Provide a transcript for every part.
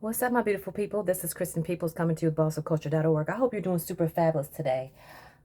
What's up, my beautiful people? This is Kristen Peoples coming to you with bossofculture.org. I hope you're doing super fabulous today.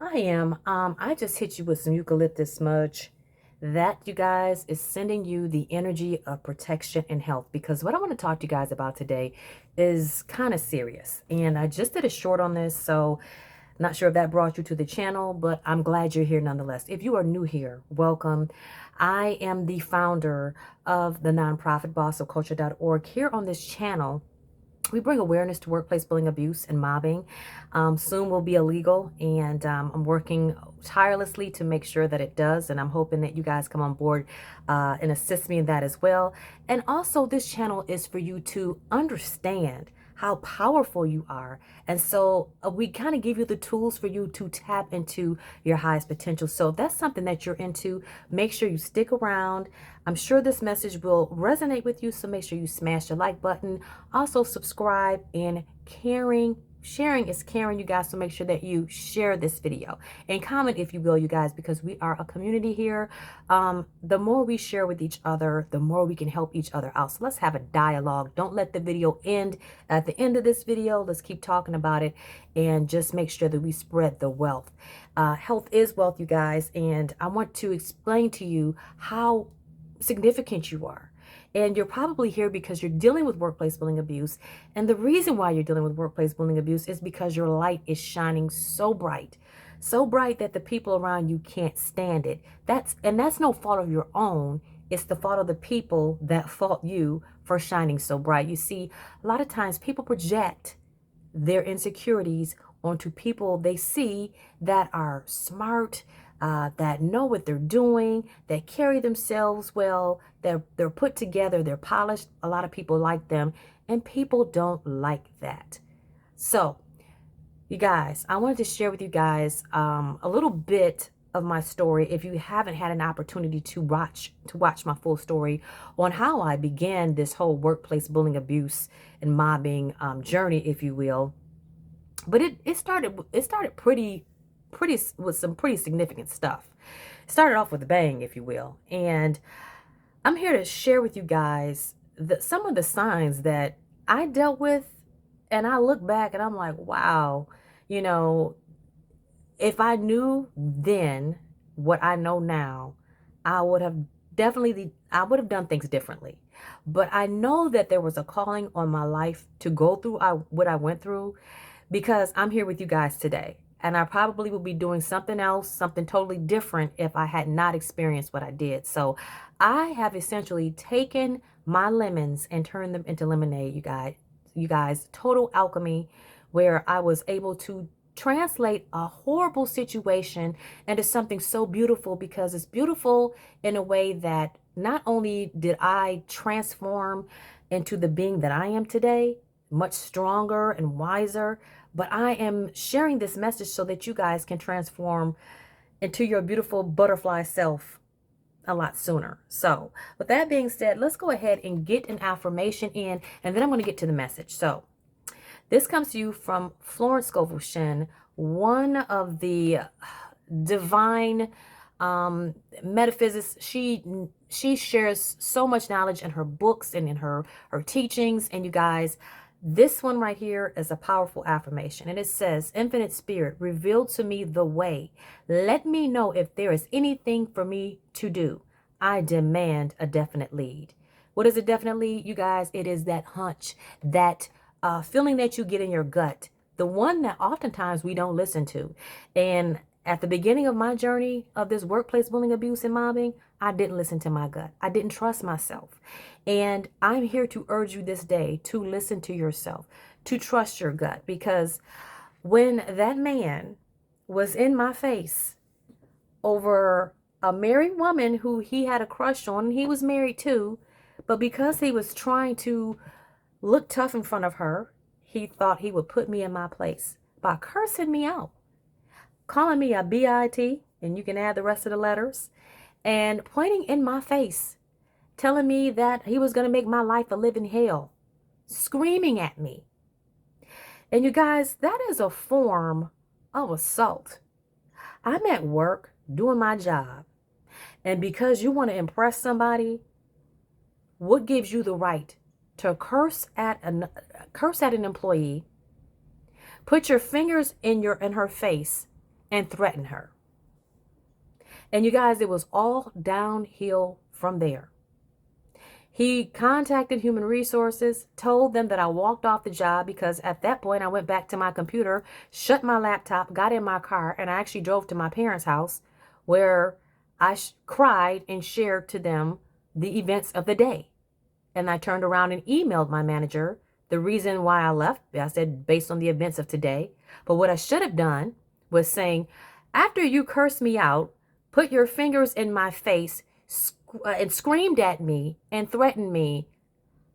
I am. I just hit you with some eucalyptus smudge. That, you guys, is sending you the energy of protection and health, because what I want to talk to you guys about today is kind of serious. And I just did a short on this, so not sure if that brought you to the channel, but I'm glad you're here nonetheless. If you are new here, welcome. I am the founder of the nonprofit bossofculture.org. Here on this channel, we bring awareness to workplace bullying, abuse, and mobbing. Soon will be illegal, and I'm working tirelessly to make sure that it does, and I'm hoping that you guys come on board and assist me in that as well. And also, this channel is for you to understand how powerful you are. And so we kind of give you the tools for you to tap into your highest potential. So if that's something that you're into, make sure you stick around. I'm sure this message will resonate with you, so make sure you smash the like button. Also subscribe, and sharing is caring, you guys, so make sure that you share this video and comment, if you will, you guys, because we are a community here. The more we share with each other, the more we can help each other out. So let's have a dialogue. Don't let the video end at the end of this video. Let's keep talking about it and just make sure that we spread the wealth. Health is wealth, you guys, and I want to explain to you how significant you are. And you're probably here because you're dealing with workplace bullying abuse. And the reason why you're dealing with workplace bullying abuse is because your light is shining so bright that the people around you can't stand it. That's no fault of your own. It's the fault of the people that fault you for shining so bright. You see, a lot of times people project their insecurities onto people they see that are smart, that know what they're doing, that carry themselves well, they're put together, they're polished. A lot of people like them, and people don't like that. So, you guys, I wanted to share with you guys a little bit of my story. If you haven't had an opportunity to watch my full story on how I began this whole workplace bullying, abuse, and mobbing journey, if you will. But it started pretty with some pretty significant stuff. It started off with a bang, if you will. And I'm here to share with you guys some of the signs that I dealt with, and I look back and I'm like, wow, you know, if I knew then what I know now, I would have done things differently. But I know that there was a calling on my life to go through what I went through, because I'm here with you guys today. And I probably would be doing something else, something totally different, if I had not experienced what I did. So I have essentially taken my lemons and turned them into lemonade, you guys. You guys, total alchemy, where I was able to translate a horrible situation into something so beautiful, because it's beautiful in a way that not only did I transform into the being that I am today, much stronger and wiser, but I am sharing this message so that you guys can transform into your beautiful butterfly self a lot sooner. So with that being said, let's go ahead and get an affirmation in, and then I'm going to get to the message. So this comes to you from Florence Scovel Shinn, one of the divine metaphysicists. She shares so much knowledge in her books and in her teachings. And you guys, this one right here is a powerful affirmation. And it says, Infinite Spirit, reveal to me the way. Let me know if there is anything for me to do. I demand a definite lead. What is a definite lead, you guys? It is that hunch, that feeling that you get in your gut, the one that oftentimes we don't listen to. And at the beginning of my journey of this workplace bullying, abuse, and mobbing, I didn't listen to my gut. I didn't trust myself. And I'm here to urge you this day to listen to yourself, to trust your gut, because when that man was in my face over a married woman who he had a crush on, and he was married too, but because he was trying to look tough in front of her, he thought he would put me in my place by cursing me out, calling me a BIT, and you can add the rest of the letters, and pointing in my face, telling me that he was going to make my life a living hell, screaming at me. And you guys, that is a form of assault. I'm at work doing my job, and because you want to impress somebody, what gives you the right to curse at an employee, put your fingers in her face, and threaten her. And you guys, it was all downhill from there. He contacted Human Resources, told them that I walked off the job because at that point I went back to my computer, shut my laptop, got in my car, and I actually drove to my parents' house where I cried and shared to them the events of the day. And I turned around and emailed my manager the reason why I left. I said, based on the events of today. But what I should have done was saying, after you cursed me out, put your fingers in my face, and screamed at me and threatened me,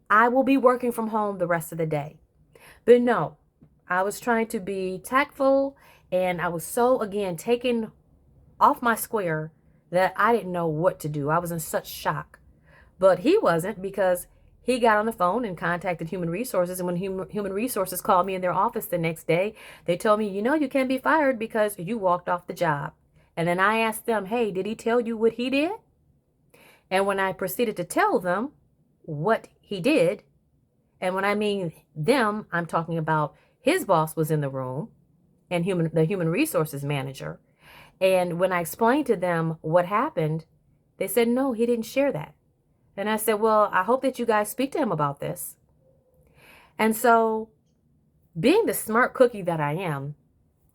I will be working from home the rest of the day. But no, I was trying to be tactful, and I was so, again, taken off my square that I didn't know what to do. I was in such shock. But he wasn't, because he got on the phone and contacted Human Resources. And when Human Resources called me in their office the next day, they told me, you can't be fired because you walked off the job. And then I asked them, hey, did he tell you what he did? And when I proceeded to tell them what he did, and when I mean them, I'm talking about his boss was in the room and the Human Resources manager. And when I explained to them what happened, they said, no, he didn't share that. And I said, well, I hope that you guys speak to him about this. And so, being the smart cookie that I am,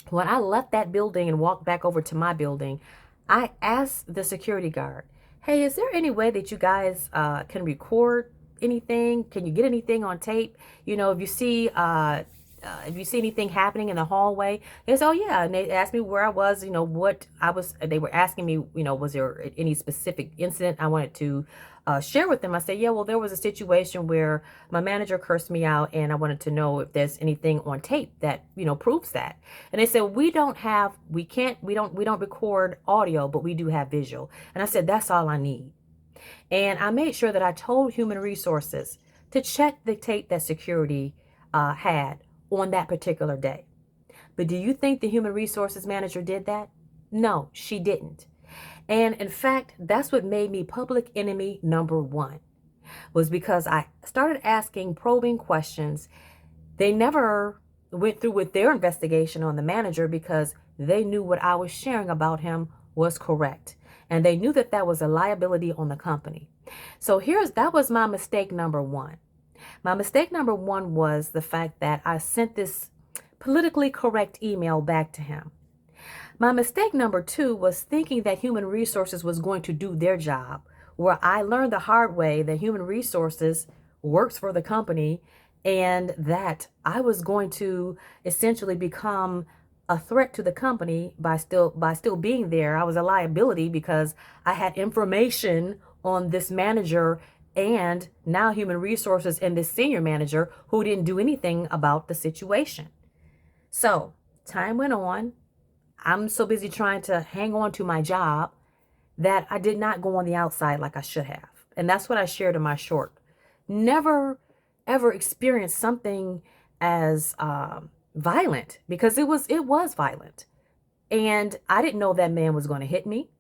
when I left that building and walked back over to my building, I asked the security guard, hey, is there any way that you guys can record anything? Can you get anything on tape? If you see anything happening in the hallway. They said, oh yeah. And they asked me where I was, they were asking me, was there any specific incident I wanted to share with them. I said, yeah, well, there was a situation where my manager cursed me out and I wanted to know if there's anything on tape that, proves that. And they said, we don't record audio, but we do have visual. And I said, that's all I need. And I made sure that I told Human Resources to check the tape that security had on that particular day. But do you think the Human Resources manager did that? No, she didn't. And in fact, that's what made me public enemy number one, was because I started asking probing questions. They never went through with their investigation on the manager because they knew what I was sharing about him was correct. And they knew that that was a liability on the company. So that was my mistake number one. My mistake number one was the fact that I sent this politically correct email back to him. My mistake number two was thinking that Human Resources was going to do their job, where I learned the hard way that Human Resources works for the company and that I was going to essentially become a threat to the company by still being there. I was a liability because I had information on this manager and now Human Resources and this senior manager who didn't do anything about the situation. So time went on. I'm so busy trying to hang on to my job that I did not go on the outside like I should have. And that's what I shared in my short. Never, ever experienced something as violent, because it was violent. And I didn't know that man was going to hit me.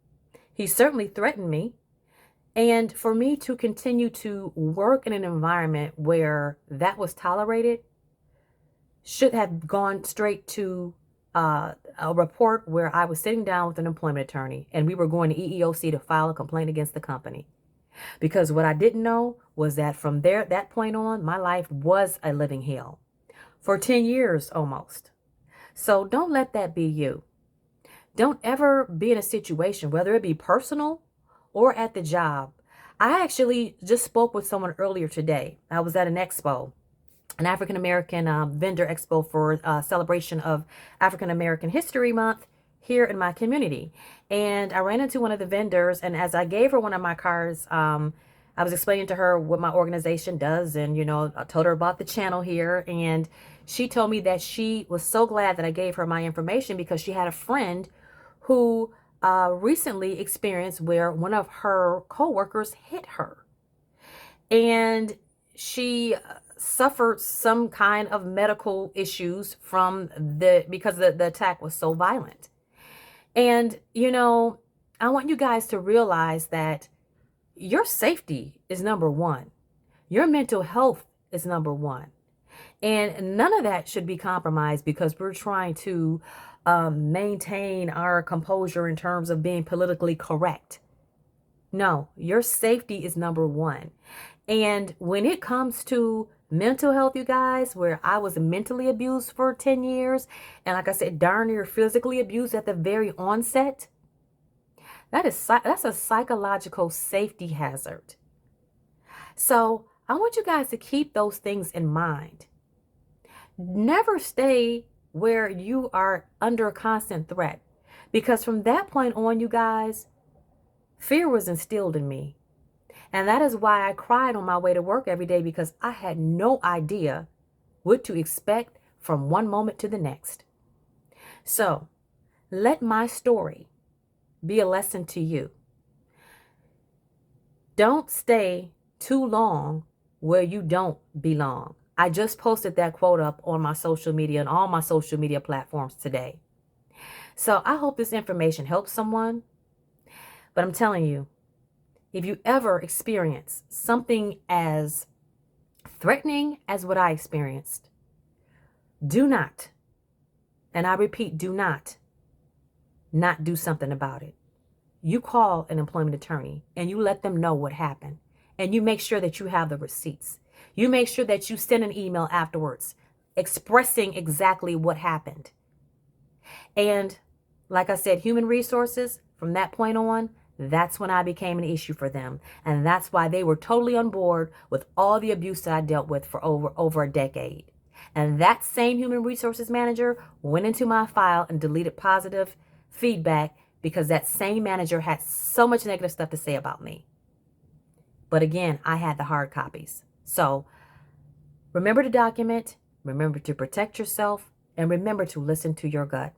He certainly threatened me. And for me to continue to work in an environment where that was tolerated should have gone straight to a report where I was sitting down with an employment attorney and we were going to EEOC to file a complaint against the company. Because what I didn't know was that from that point on, my life was a living hell for 10 years almost. So don't let that be you. Don't ever be in a situation, whether it be personal or at the job. I actually just spoke with someone earlier today. I was at an expo, an African American vendor expo for celebration of African American History Month here in my community. And I ran into one of the vendors, and as I gave her one of my cards, I was explaining to her what my organization does, and I told her about the channel here, and she told me that she was so glad that I gave her my information because she had a friend who recently experienced where one of her coworkers hit her, and she suffered some kind of medical issues because the attack was so violent. And I want you guys to realize that your safety is number one. Your mental health is number one. And none of that should be compromised because we're trying to maintain our composure in terms of being politically correct. No, your safety is number one. And when it comes to mental health, you guys, where I was mentally abused for 10 years, and like I said, darn near physically abused at the very onset, that's a psychological safety hazard. So I want you guys to keep those things in mind. Never stay where you are under constant threat, because from that point on, you guys, fear was instilled in me. And that is why I cried on my way to work every day, because I had no idea what to expect from one moment to the next. So let my story be a lesson to you. Don't stay too long where you don't belong. I just posted that quote up on my social media and all my social media platforms today. So I hope this information helps someone. But I'm telling you, if you ever experience something as threatening as what I experienced, do not, and I repeat, do not do something about it. You call an employment attorney and you let them know what happened. And you make sure that you have the receipts. You make sure that you send an email afterwards expressing exactly what happened. And like I said, human resources, from that point on, that's when I became an issue for them. And that's why they were totally on board with all the abuse that I dealt with for over a decade. And that same human resources manager went into my file and deleted positive feedback because that same manager had so much negative stuff to say about me. But again, I had the hard copies. So remember to document, remember to protect yourself, and remember to listen to your gut.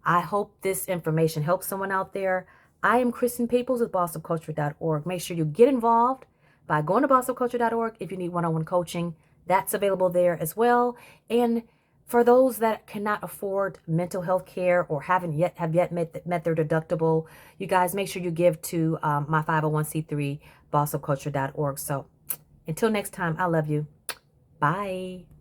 I hope this information helps someone out there. I am Kristen Peoples with bossofculture.org. Make sure you get involved by going to bossofculture.org if you need one-on-one coaching. That's available there as well. And for those that cannot afford mental health care or have yet met their deductible, you guys make sure you give to my 501c3, bossofculture.org. So until next time, I love you. Bye.